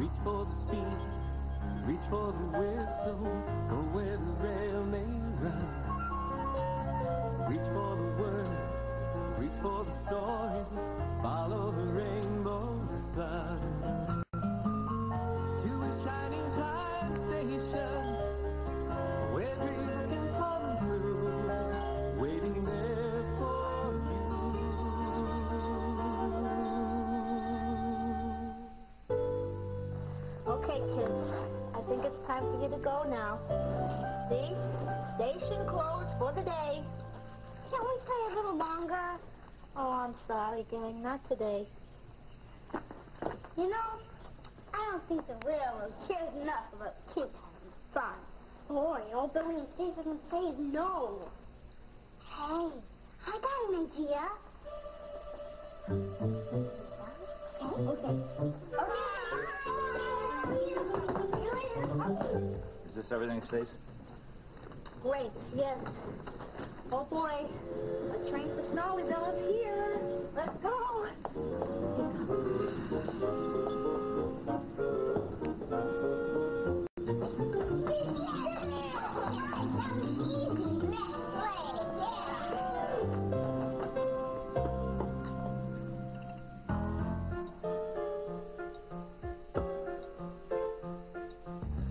Reach for the speed, reach for the whistle, go where the rail may run. Reach for the word, reach for the story, follow the rainbow sun. To a shining time station, where dreams can come true, waiting there for you. Okay, kids, I think it's time for you to go now. See? Station closed for the day. Can't we stay a little longer? Oh, I'm sorry, gang, not today. You know, I don't think the railroad cares enough about kids having fun. Boy, old Billy and Steve are going to say no. Hey, I got an idea. Okay. Is this everything, Stace? Great, yes. Oh boy, the train for Snowville is here. Let's go.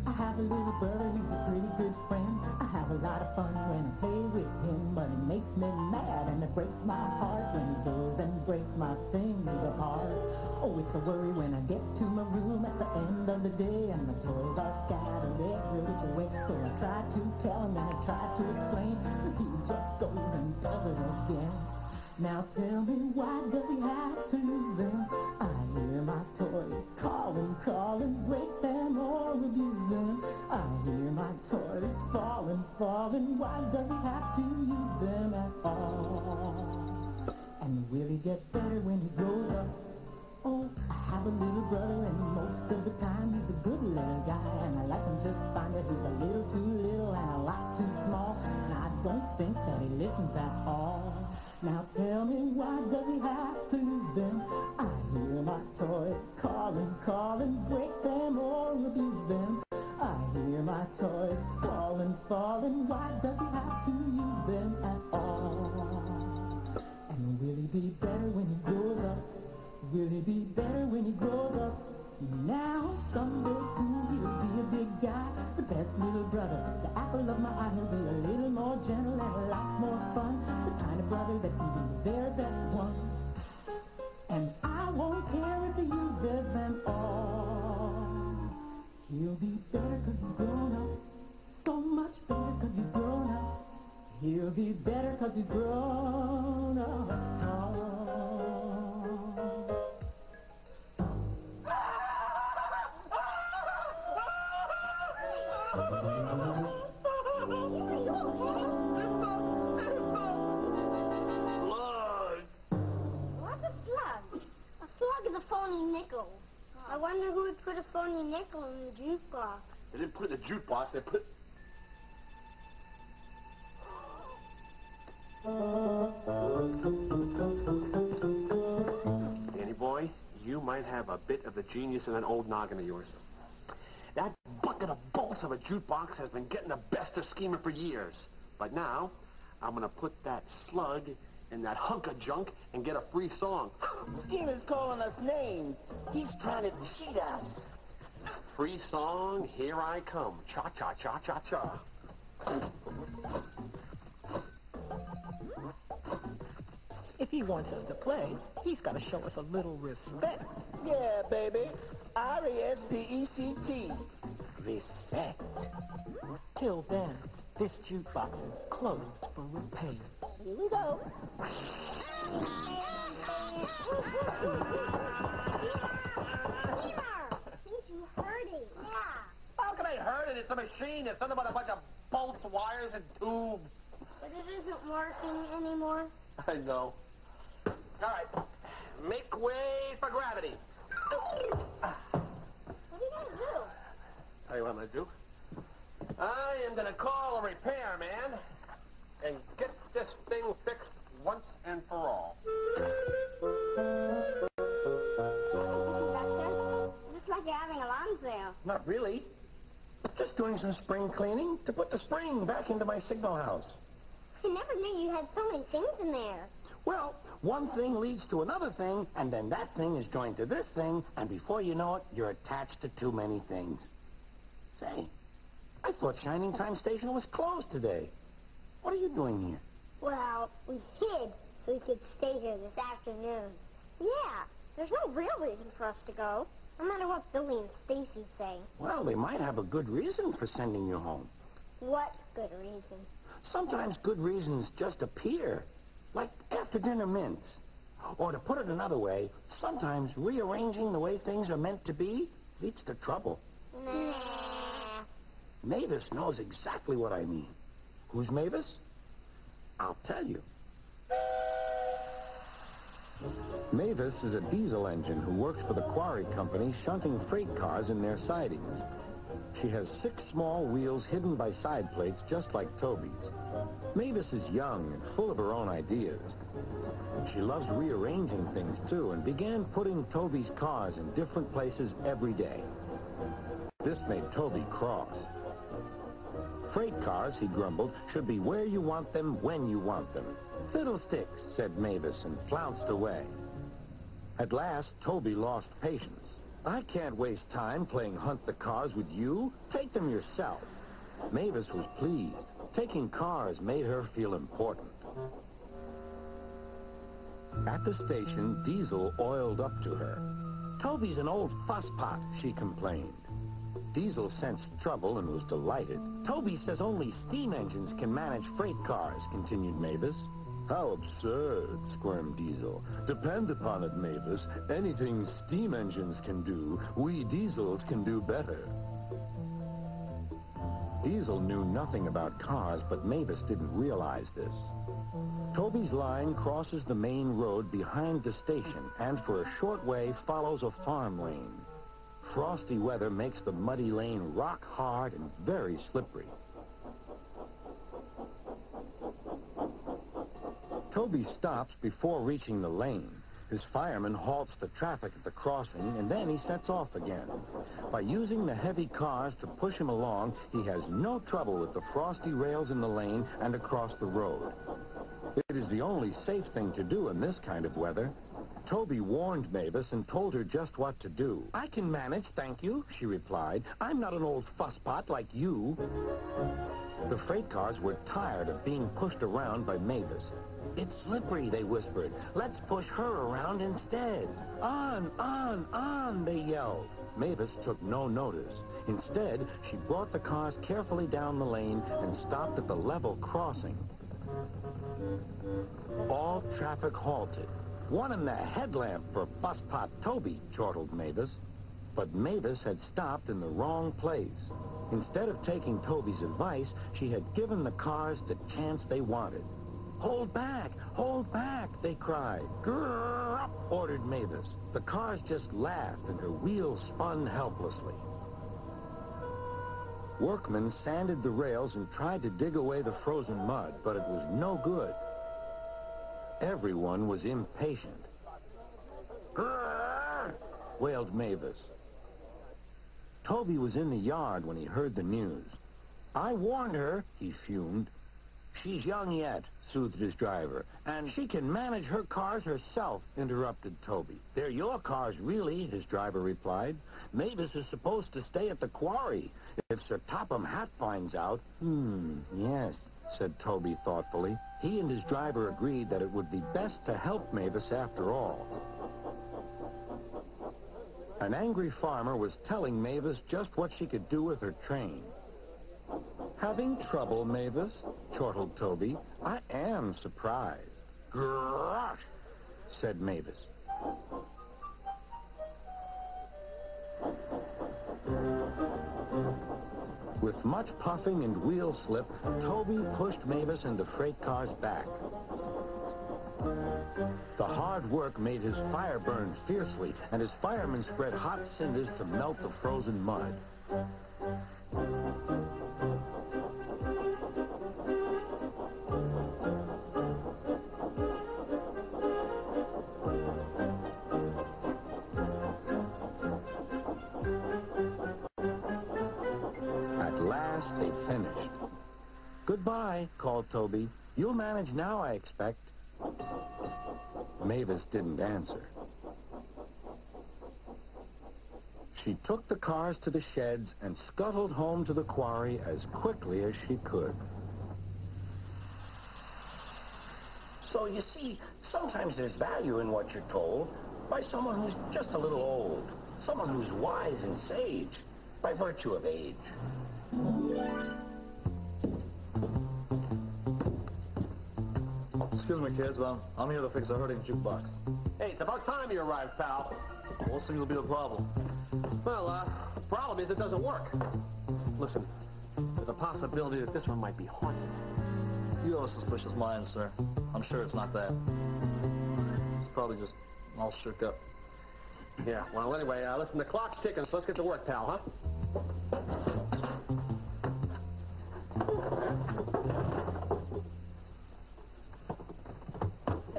I have a little brother, he's a pretty good friend. I have a lot of fun when I play with him, but it makes me mad and it breaks my heart when he goes and breaks my things apart. Oh, it's a worry when I get to my room at the end of the day and my toys are scattered every which way. So I try to tell him and I try to explain, but he just goes and does it again. Now tell me, why does he have to use them? I hear my toys calling, calling, break them or abuse them. I hear my toys falling, falling, why does he have to use them at all? And will he get better when he grows up? Oh, I have a little brother and most of the time he's a good little guy. And I like him just fine, but he's a little too little and a lot too small. And I don't think that he listens at all. Now tell me, why does he have to use them? I hear my toys calling, calling, break them or abuse them. I hear my toys falling, falling, why does he have to use them at all? And will he be better when he grows up? Will he be better when he grows up? Now someday soon he'll be a big guy, the best little brother, the apple of my eye. He'll be a little more gentle and a lot more fun, the kind of brother that can be the very best one. And I won't care if he uses them all. He'll be better 'cause he's grown up, so much better 'cause he's grown up. He'll be better 'cause he's grown up tall. What's a slug? A slug is a phony nickel. I wonder who would put a phony nickel in the jukebox. They didn't put it in the jukebox, they put... Danny boy, you might have a bit of the genius in that old noggin of yours. That bucket of bolts of a jukebox has been getting the best of scheming for years. But now, I'm going to put that slug in that hunk of junk and get a free song. Schemer's calling us names. He's trying to cheat us. Free song, here I come. Cha-cha-cha-cha-cha. If he wants us to play, he's got to show us a little respect. Yeah, baby. R-E-S-P-E-C-T. Respect. Till then, this jukebox is closed for repair. Here we go. Think you heard it? Yeah. How can I hurt it? It's a machine. It's nothing but a bunch of bolts, wires, and tubes. But it isn't working anymore. I know. All right. Make way for gravity. What are you going to do? Tell you what I'm going to do. I am going to call a repairman and get this thing fixed once and for all. Doctor, is this like you're having a lawn sale. Not really. Just doing some spring cleaning to put the spring back into my signal house. I never knew you had so many things in there. Well, one thing leads to another thing, and then that thing is joined to this thing, and before you know it, you're attached to too many things. Say, I thought Shining Time Station was closed today. What are you doing here? Well, we hid so we could stay here this afternoon. Yeah, there's no real reason for us to go, no matter what Billy and Stacy say. Well, they might have a good reason for sending you home. What good reason? Sometimes good reasons just appear, like after-dinner mints. Or to put it another way, sometimes rearranging the way things are meant to be leads to trouble. Nah. Mavis knows exactly what I mean. Who's Mavis? I'll tell you. Mavis is a diesel engine who works for the quarry company shunting freight cars in their sidings. She has 6 small wheels hidden by side plates just like Toby's. Mavis is young and full of her own ideas. She loves rearranging things too and began putting Toby's cars in different places every day. This made Toby cross. Freight cars, he grumbled, should be where you want them, when you want them. Fiddlesticks, said Mavis, and flounced away. At last, Toby lost patience. I can't waste time playing hunt the cars with you. Take them yourself. Mavis was pleased. Taking cars made her feel important. At the station, Diesel oiled up to her. Toby's an old fusspot, she complained. Diesel sensed trouble and was delighted. Toby says only steam engines can manage freight cars, continued Mavis. How absurd, squirmed Diesel. Depend upon it, Mavis. Anything steam engines can do, we diesels can do better. Diesel knew nothing about cars, but Mavis didn't realize this. Toby's line crosses the main road behind the station and for a short way follows a farm lane. Frosty weather makes the muddy lane rock hard and very slippery. Toby stops before reaching the lane. His fireman halts the traffic at the crossing, and then he sets off again. By using the heavy cars to push him along, he has no trouble with the frosty rails in the lane and across the road. It is the only safe thing to do in this kind of weather. Toby warned Mavis and told her just what to do. I can manage, thank you, she replied. I'm not an old fusspot like you. The freight cars were tired of being pushed around by Mavis. It's slippery, they whispered. Let's push her around instead. On, they yelled. Mavis took no notice. Instead, she brought the cars carefully down the lane and stopped at the level crossing. All traffic halted. One in the headlamp for fusspot Toby, chortled Mavis. But Mavis had stopped in the wrong place. Instead of taking Toby's advice, she had given the cars the chance they wanted. Hold back, they cried. Grrr up, ordered Mavis. The cars just laughed and her wheels spun helplessly. Workmen sanded the rails and tried to dig away the frozen mud, but it was no good. Everyone was impatient. Grrr, wailed Mavis. Toby was in the yard when he heard the news. I warned her, he fumed. She's young yet, soothed his driver. And she can manage her cars herself, interrupted Toby. They're your cars, really, his driver replied. Mavis is supposed to stay at the quarry. If Sir Topham Hatt finds out... yes, said Toby thoughtfully. He and his driver agreed that it would be best to help Mavis after all. An angry farmer was telling Mavis just what she could do with her train. Having trouble, Mavis? Chortled Toby. I am surprised. Grrrr, said Mavis. With much puffing and wheel slip, Toby pushed Mavis and the freight cars back. The hard work made his fire burn fiercely, and his firemen spread hot cinders to melt the frozen mud. Goodbye, called Toby. You'll manage now, I expect. Mavis didn't answer. She took the cars to the sheds and scuttled home to the quarry as quickly as she could. So you see, sometimes there's value in what you're told by someone who's just a little old, someone who's wise and sage by virtue of age. Excuse me, kids. Well, I'm here to fix a hurting jukebox. Hey, it's about time you arrived, pal. What seems to be the problem? Well, the problem is it doesn't work. Listen, there's a possibility that this one might be haunted. You have a suspicious mind, sir. I'm sure it's not that. It's probably just all shook up. Yeah, well, anyway, listen, the clock's ticking, so let's get to work, pal, huh?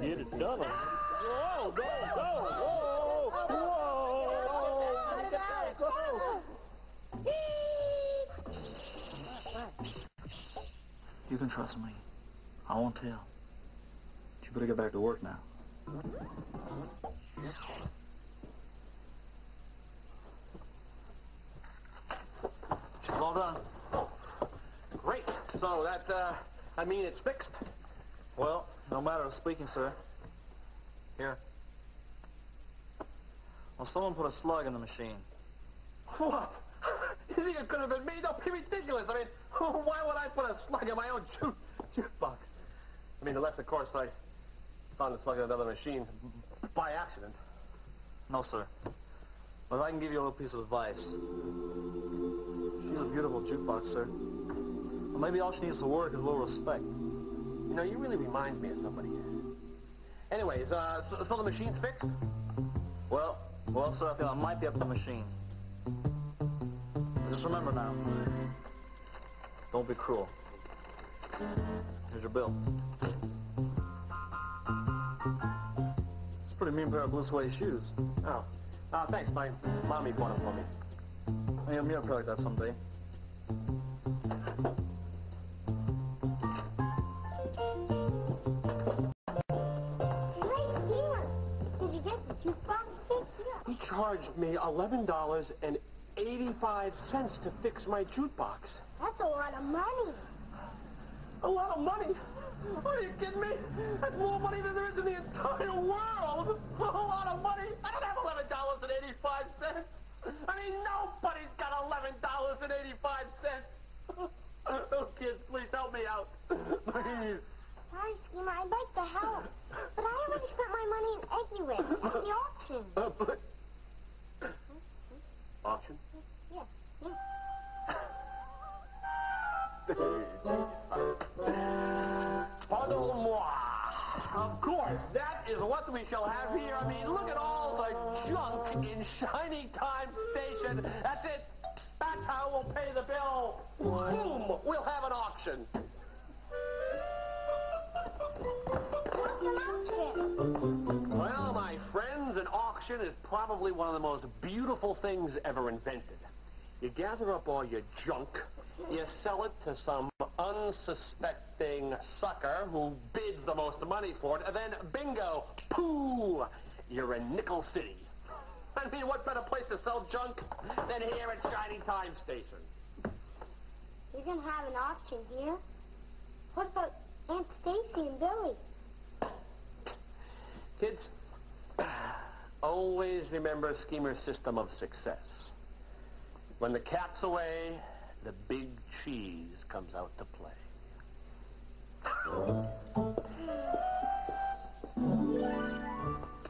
Get it done. Whoa, go, whoa, You can trust me. I won't tell. But you better get back to work now. It's all done. Great. So I mean it's fixed? Well, no matter of speaking, sir. Here. Well, someone put a slug in the machine. What? You think it could have been me? Don't be ridiculous. I mean, why would I put a slug in my own jukebox? I mean, unless, of course, I found the slug in another machine by accident. No, sir. But if I can give you a little piece of advice. She's a beautiful jukebox, sir. Well, maybe all she needs to work is a little respect. You know, you really remind me of somebody. Anyways, so the machine's fixed? Well, sir, I feel I might be up to the machine. But just remember now, don't be cruel. Here's your bill. It's a pretty mean pair of blue suede shoes. Oh. Thanks. My mommy bought them for me. I need a pair like that someday. He charged me $11.85 to fix my jukebox. That's a lot of money. A lot of money? Are you kidding me? That's more money than there is in the entire world. A lot of money? I don't have $11.85. I mean, nobody's got $11.85. Oh, kids, please help me out. Please. Sorry, Schemer, I'd like to help. But I already spent my money in Eggy at the auction. Auction? Yeah. Pardon-moi. Of course, that is what we shall have here. I mean, look at all the junk in Shining Time Station. That's it. That's how we'll pay the bill. Boom. We'll have an auction. What's an auction? Well, my friends, an auction is probably one of the most beautiful things ever invented. You gather up all your junk, you sell it to some unsuspecting sucker who bids the most money for it, and then bingo, pooh, you're in Nickel City. I mean, what better place to sell junk than here at Shining Time Station? You're going to have an auction here? What about Aunt Stacy and Billy? Kids, always remember Schemer's system of success. When the cat's away, the big cheese comes out to play.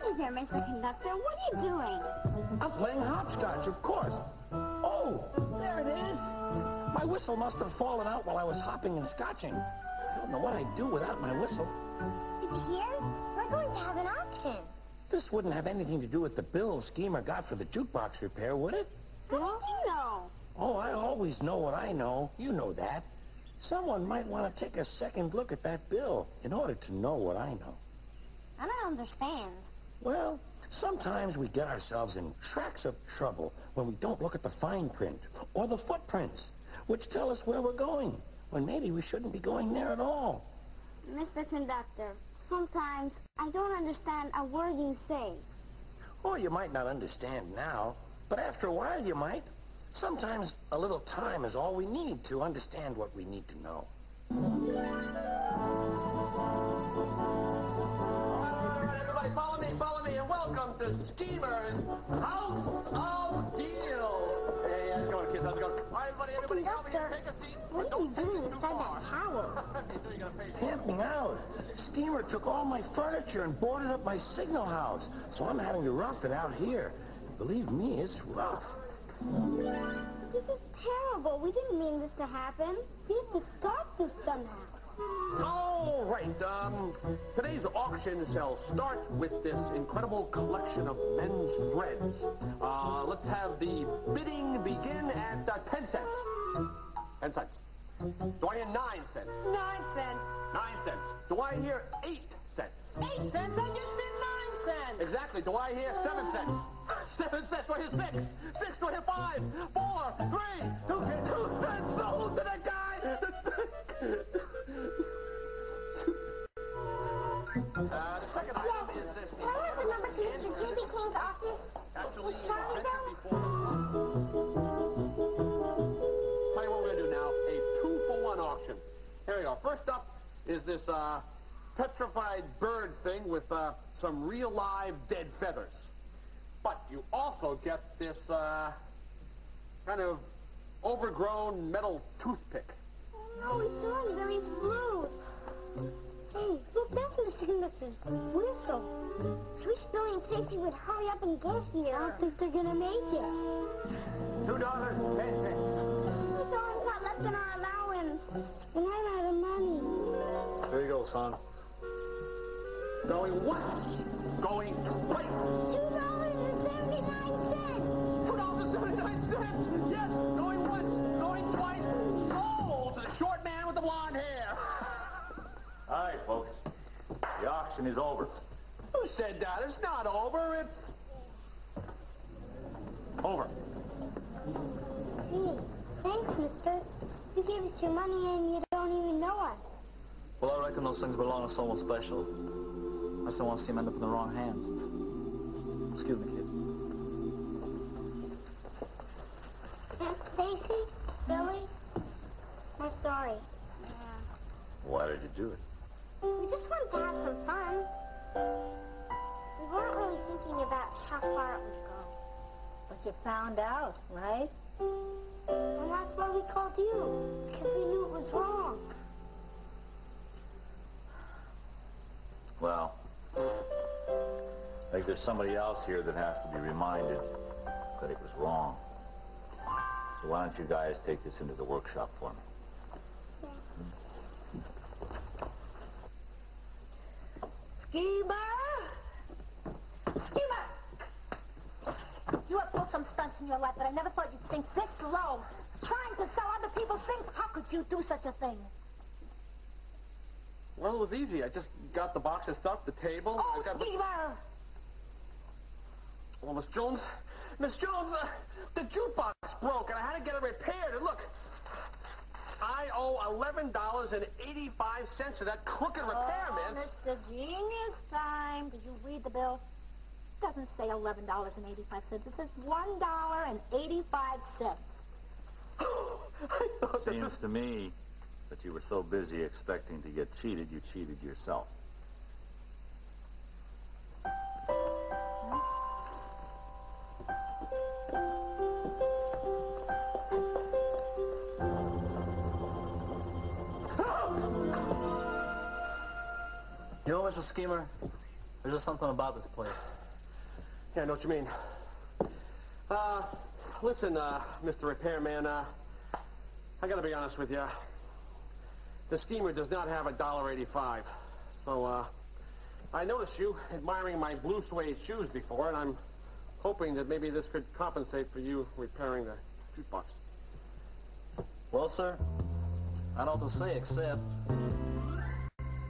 Hey there, Mr. Conductor. What are you doing? I'm playing hopscotch, of course. Oh, there it is. My whistle must have fallen out while I was hopping and scotching. I don't know what I'd do without my whistle. Did you hear? We're going to have an auction. This wouldn't have anything to do with the bill Schemer got for the jukebox repair, would it? How did you know? Oh, I always know what I know. You know that. Someone might want to take a second look at that bill in order to know what I know. I don't understand. Well, sometimes we get ourselves in tracks of trouble when we don't look at the fine print or the footprints, which tell us where we're going, when maybe we shouldn't be going there at all. Mr. Conductor, sometimes I don't understand a word you say. Or you might not understand now, but after a while you might. Sometimes a little time is all we need to understand what we need to know. Everybody follow me, and welcome to Schemer's House of Deal. Hey, how's it going, kids? How's it going? All right, everybody, help me here. Take a seat. What are you doing inside that tower? Camping out. Schemer took all my furniture and boarded up my signal house, so I'm having to rough it out here. Believe me, it's rough. This is terrible. We didn't mean this to happen. We have to stop this somehow. All right, today's auction shall start with this incredible collection of men's threads. Let's have the bidding begin at 10 cents. 10 cents. Do I hear 9 cents? 9 cents. 9 cents. Do I hear 8 cents? 8 cents? I just said 9 cents. Exactly. Do I hear 7 cents? 7 cents. Do I hear 6? 6. Do I hear 5? 4, 3, 2 cents sold to the guy. The second item is this. Can I have the number to Mr. J.B. King's office? Actually, Charlie before. Tell you what we're going to do now. A 2-for-1 auction. Here we go. First up is this petrified bird thing with some real live dead feathers. But you also get this kind of overgrown metal toothpick. Oh, no, he's doing very smooth. Hey, look, that's Mr. Conductor's whistle. If we spilling Casey would hurry up and get here. I don't think they're gonna make it. $2.10. $2 not less than our allowance. And I'm out of money. There you go, son. Going once. Going twice. $2.79. $2.79. Yes, going once, going twice. Sold to the short man with the blonde hair. All right, folks. The auction is over. Who said that? It's not over. It's over. Hey, thanks, mister. You gave us your money and you don't even know us. Well, I reckon those things belong to someone special. I just don't want to see them end up in the wrong hands. Excuse me, kids. Stacy? Billy? We're sorry. Why did you do it? We just wanted to have some fun. We weren't really thinking about how far it would go. But you found out, right? And that's why we called you, because we knew it was wrong. Well, I think there's somebody else here that has to be reminded that it was wrong. So why don't you guys take this into the workshop for me? Schemer! Schemer! You have pulled some stunts in your life, but I never thought you'd think this low. Trying to sell other people's things? How could you do such a thing? Well, it was easy. I just got the box of stuff, the table. Oh, I got Schemer! Well, Miss Jones, the jukebox broke, and I had to get it repaired. And look, I owe $11.85 to that crooked repairman. Oh, Mr. Genius Time. Did you read the bill? It doesn't say $11.85. It says $1.85. Seems to me that you were so busy expecting to get cheated, you cheated yourself. You know, Mr. Schemer, there's just something about this place. Yeah, I know what you mean. Listen, Mr. Repairman, I gotta be honest with you. The Schemer does not have $1.85. So, I noticed you admiring my blue suede shoes before, and I'm hoping that maybe this could compensate for you repairing the jukebox. Well, sir, I don't know what to say except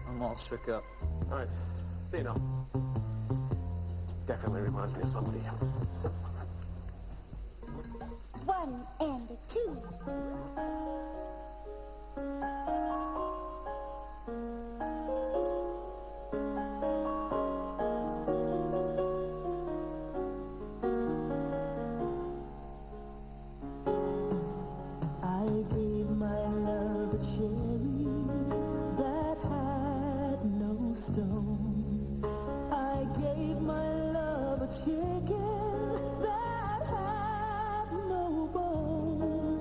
I'm all shook up. All right. See you now. Definitely reminds me of somebody. 1 and 2. cherry that had no stone. I gave my love a chicken that had no bone.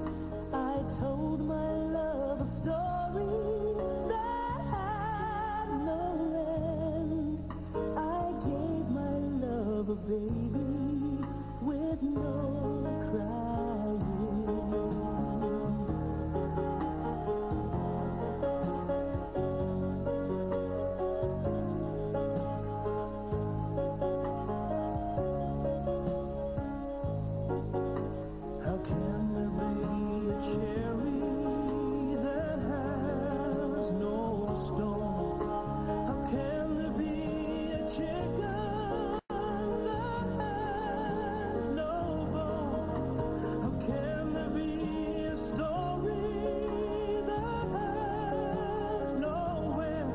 I told my love a story that had no end. I gave my love a baby with no crying. How can there be a cherry that has no stone? How can there be a chicken that has no bone? How can there be a story that has no end?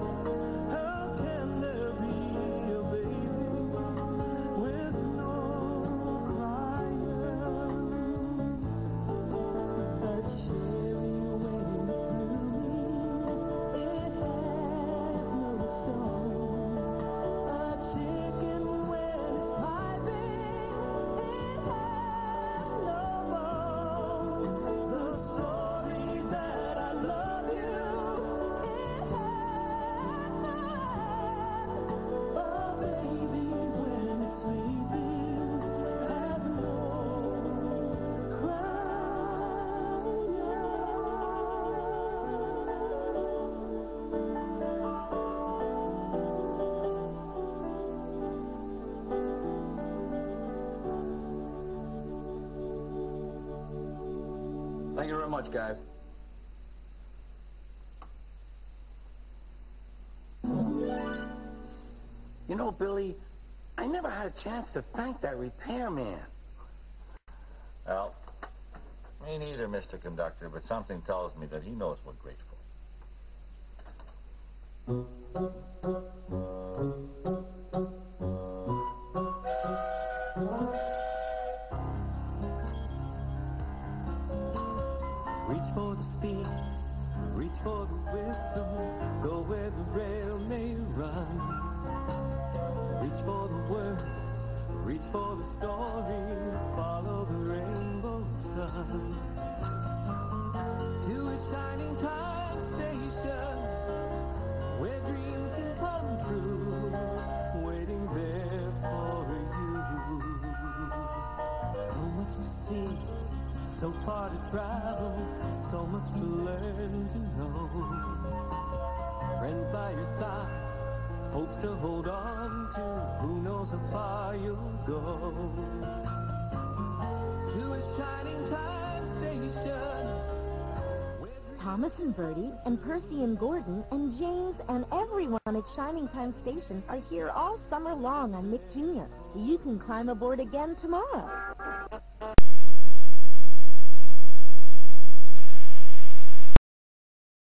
How can there be a baby with no crying? A cherry waiting through me, it has no stone. A chicken when it's piping, it has no bone. The story that I love you, it has no end. A baby when it's sleeping has no Thank you very much, guys. You know, Billy, I never had a chance to thank that repairman. Well, me neither, Mr. Conductor, but something tells me that he knows we're grateful. Reach for the speed, reach for the whistle, go where the rail may run. Reach for the words, reach for the story, follow the rainbow sun. To a shining time station, where dreams can come true, waiting there for you. So much to see, so far to travel, so much to learn to know. Friends by your side, hopes to hold on to, who knows how far you'll go. To a shining time station. Thomas and Bertie and Percy and Gordon and James and everyone at Shining Time Station are here all summer long on Nick Jr. You can climb aboard again tomorrow.